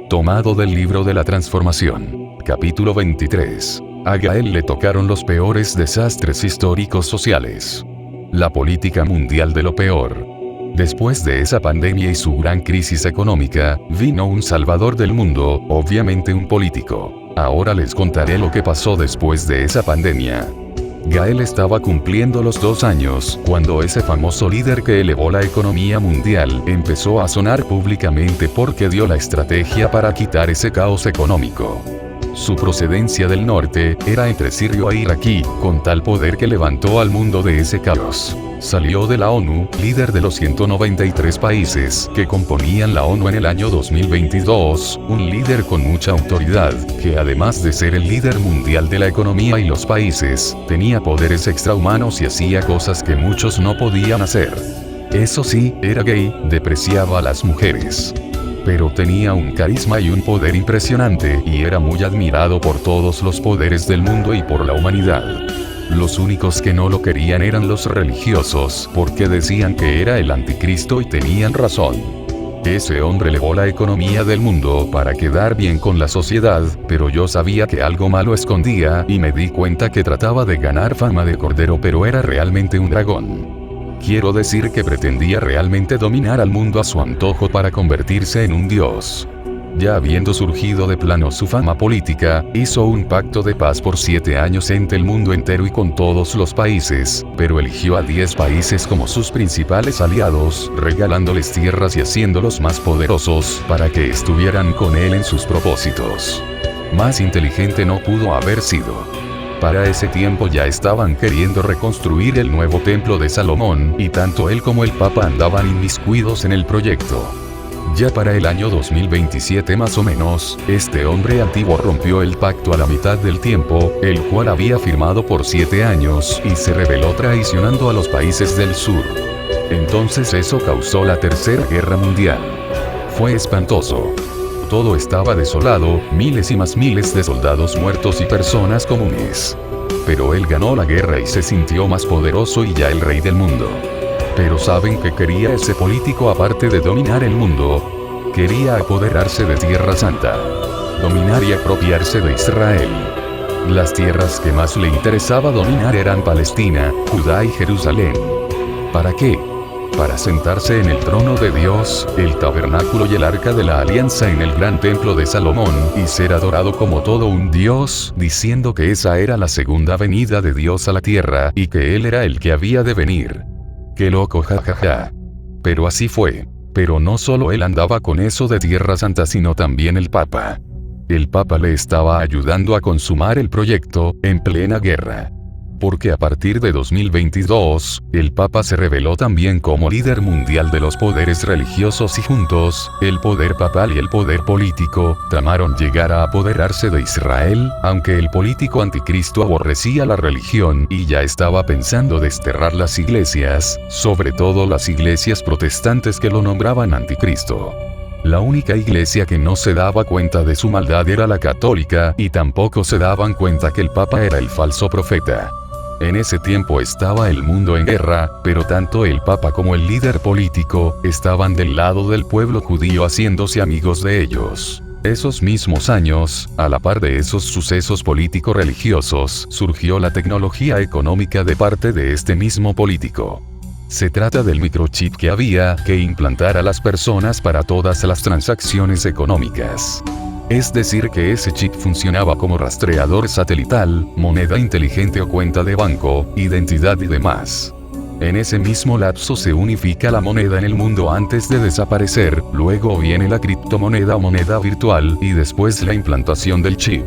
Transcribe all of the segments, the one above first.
Tomado del libro de la transformación. Capítulo 23. A Gael le tocaron los peores desastres históricos sociales. La política mundial de lo peor. Después de esa pandemia y su gran crisis económica, vino un salvador del mundo, obviamente un político. Ahora les contaré lo que pasó después de esa pandemia. Gael estaba cumpliendo los 2 años, cuando ese famoso líder que elevó la economía mundial empezó a sonar públicamente porque dio la estrategia para quitar ese caos económico. Su procedencia del norte era entre sirio e iraquí, con tal poder que levantó al mundo de ese caos. Salió de la ONU, líder de los 193 países que componían la ONU en el año 2022, un líder con mucha autoridad, que además de ser el líder mundial de la economía y los países, tenía poderes extrahumanos y hacía cosas que muchos no podían hacer. Eso sí, era gay, despreciaba a las mujeres. Pero tenía un carisma y un poder impresionante y era muy admirado por todos los poderes del mundo y por la humanidad. Los únicos que no lo querían eran los religiosos, porque decían que era el anticristo y tenían razón. Ese hombre elevó la economía del mundo para quedar bien con la sociedad, pero yo sabía que algo malo escondía y me di cuenta que trataba de ganar fama de cordero, pero era realmente un dragón. Quiero decir que pretendía realmente dominar al mundo a su antojo para convertirse en un dios. Ya habiendo surgido de plano su fama política, hizo un pacto de paz por 7 años entre el mundo entero y con todos los países, pero eligió a 10 países como sus principales aliados, regalándoles tierras y haciéndolos más poderosos para que estuvieran con él en sus propósitos. Más inteligente no pudo haber sido. Para ese tiempo ya estaban queriendo reconstruir el nuevo templo de Salomón, y tanto él como el Papa andaban inmiscuidos en el proyecto. Ya para el año 2027 más o menos, este hombre antiguo rompió el pacto a la mitad del tiempo, el cual había firmado por 7 años, y se rebeló traicionando a los países del sur. Entonces eso causó la Tercera Guerra Mundial. Fue espantoso. Todo estaba desolado, miles y más miles de soldados muertos y personas comunes. Pero él ganó la guerra y se sintió más poderoso y ya el rey del mundo. Pero ¿saben qué quería ese político aparte de dominar el mundo? Quería apoderarse de Tierra Santa. Dominar y apropiarse de Israel. Las tierras que más le interesaba dominar eran Palestina, Judá y Jerusalén. ¿Para qué? Para sentarse en el trono de Dios, el tabernáculo y el arca de la alianza en el gran templo de Salomón, y ser adorado como todo un dios, diciendo que esa era la segunda venida de Dios a la tierra, y que él era el que había de venir. ¡Qué loco, jajaja! Pero así fue. Pero no solo él andaba con eso de Tierra Santa, sino también el Papa. El Papa le estaba ayudando a consumar el proyecto, en plena guerra. Porque a partir de 2022, el Papa se reveló también como líder mundial de los poderes religiosos y juntos, el poder papal y el poder político, tramaron llegar a apoderarse de Israel, aunque el político anticristo aborrecía la religión y ya estaba pensando desterrar las iglesias, sobre todo las iglesias protestantes que lo nombraban anticristo. La única iglesia que no se daba cuenta de su maldad era la católica, y tampoco se daban cuenta que el Papa era el falso profeta. En ese tiempo estaba el mundo en guerra, pero tanto el Papa como el líder político estaban del lado del pueblo judío haciéndose amigos de ellos. Esos mismos años, a la par de esos sucesos político-religiosos, surgió la tecnología económica de parte de este mismo político. Se trata del microchip que había que implantar a las personas para todas las transacciones económicas. Es decir que ese chip funcionaba como rastreador satelital, moneda inteligente o cuenta de banco, identidad y demás. En ese mismo lapso se unifica la moneda en el mundo antes de desaparecer, luego viene la criptomoneda o moneda virtual, y después la implantación del chip.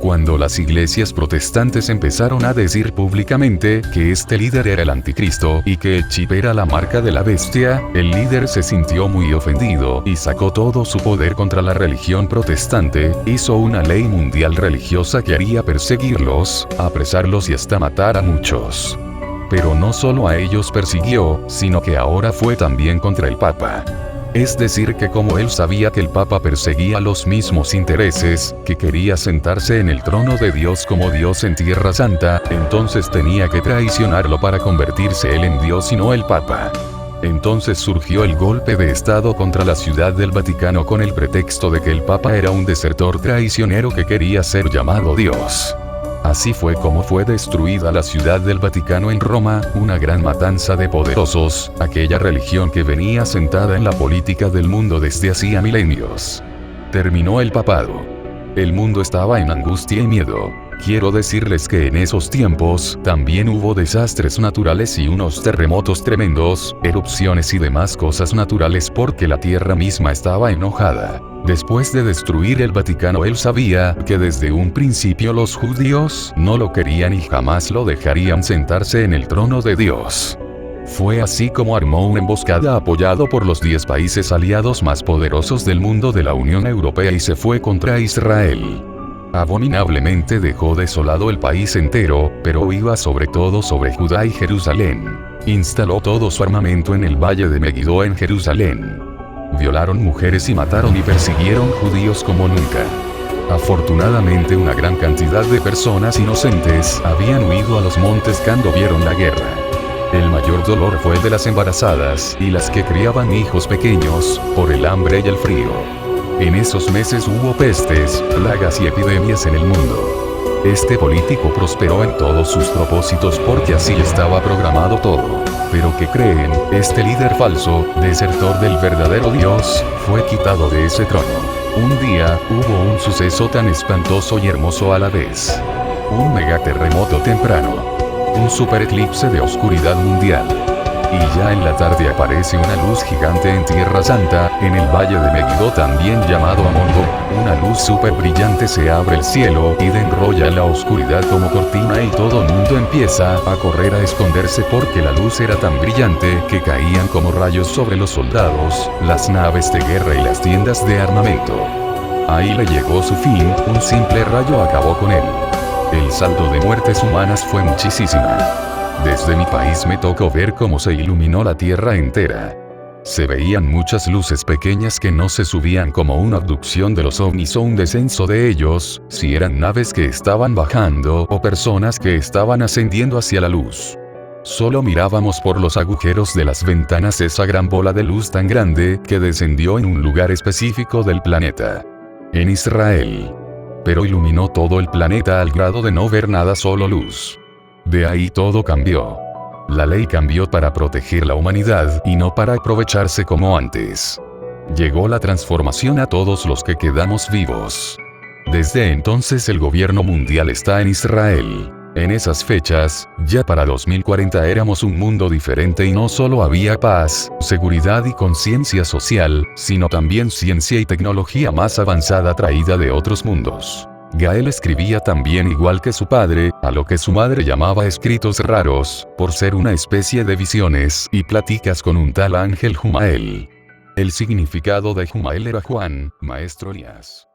Cuando las iglesias protestantes empezaron a decir públicamente que este líder era el anticristo y que el chip era la marca de la bestia, el líder se sintió muy ofendido y sacó todo su poder contra la religión protestante, hizo una ley mundial religiosa que haría perseguirlos, apresarlos y hasta matar a muchos. Pero no solo a ellos persiguió, sino que ahora fue también contra el Papa. Es decir que como él sabía que el Papa perseguía los mismos intereses, que quería sentarse en el trono de Dios como Dios en Tierra Santa, entonces tenía que traicionarlo para convertirse él en Dios y no el Papa. Entonces surgió el golpe de Estado contra la Ciudad del Vaticano con el pretexto de que el Papa era un desertor traicionero que quería ser llamado Dios. Así fue como fue destruida la Ciudad del Vaticano en Roma, una gran matanza de poderosos, aquella religión que venía sentada en la política del mundo desde hacía milenios. Terminó el papado. El mundo estaba en angustia y miedo. Quiero decirles que en esos tiempos, también hubo desastres naturales y unos terremotos tremendos, erupciones y demás cosas naturales porque la tierra misma estaba enojada. Después de destruir el Vaticano, él sabía que desde un principio los judíos no lo querían y jamás lo dejarían sentarse en el trono de Dios. Fue así como armó una emboscada apoyado por los 10 países aliados más poderosos del mundo de la Unión Europea y se fue contra Israel. Abominablemente dejó desolado el país entero, pero iba sobre todo sobre Judá y Jerusalén. Instaló todo su armamento en el valle de Megiddo en Jerusalén. Violaron mujeres y mataron y persiguieron judíos como nunca. Afortunadamente una gran cantidad de personas inocentes habían huido a los montes cuando vieron la guerra. El mayor dolor fue de las embarazadas y las que criaban hijos pequeños, por el hambre y el frío. En esos meses hubo pestes, plagas y epidemias en el mundo. Este político prosperó en todos sus propósitos porque así estaba programado todo. Pero ¿qué creen? Este líder falso, desertor del verdadero Dios, fue quitado de ese trono. Un día, hubo un suceso tan espantoso y hermoso a la vez. Un megaterremoto temprano. Un super eclipse de oscuridad mundial. Y ya en la tarde aparece una luz gigante en Tierra Santa, en el valle de Megiddo también llamado Amondo, una luz súper brillante se abre el cielo y enrolla la oscuridad como cortina y todo el mundo empieza a correr a esconderse porque la luz era tan brillante que caían como rayos sobre los soldados, las naves de guerra y las tiendas de armamento. Ahí le llegó su fin, un simple rayo acabó con él. El saldo de muertes humanas fue muchísima. Desde mi país me tocó ver cómo se iluminó la tierra entera. Se veían muchas luces pequeñas que no se subían como una abducción de los ovnis o un descenso de ellos, si eran naves que estaban bajando o personas que estaban ascendiendo hacia la luz. Solo mirábamos por los agujeros de las ventanas esa gran bola de luz tan grande que descendió en un lugar específico del planeta. En Israel. Pero iluminó todo el planeta al grado de no ver nada, solo luz. De ahí todo cambió. La ley cambió para proteger la humanidad y no para aprovecharse como antes. Llegó la transformación a todos los que quedamos vivos. Desde entonces el gobierno mundial está en Israel. En esas fechas, ya para 2040 éramos un mundo diferente y no solo había paz, seguridad y conciencia social, sino también ciencia y tecnología más avanzada traída de otros mundos. Gael escribía también igual que su padre, a lo que su madre llamaba escritos raros, por ser una especie de visiones y pláticas con un tal ángel Jumael. El significado de Jumael era Juan, maestro Elías.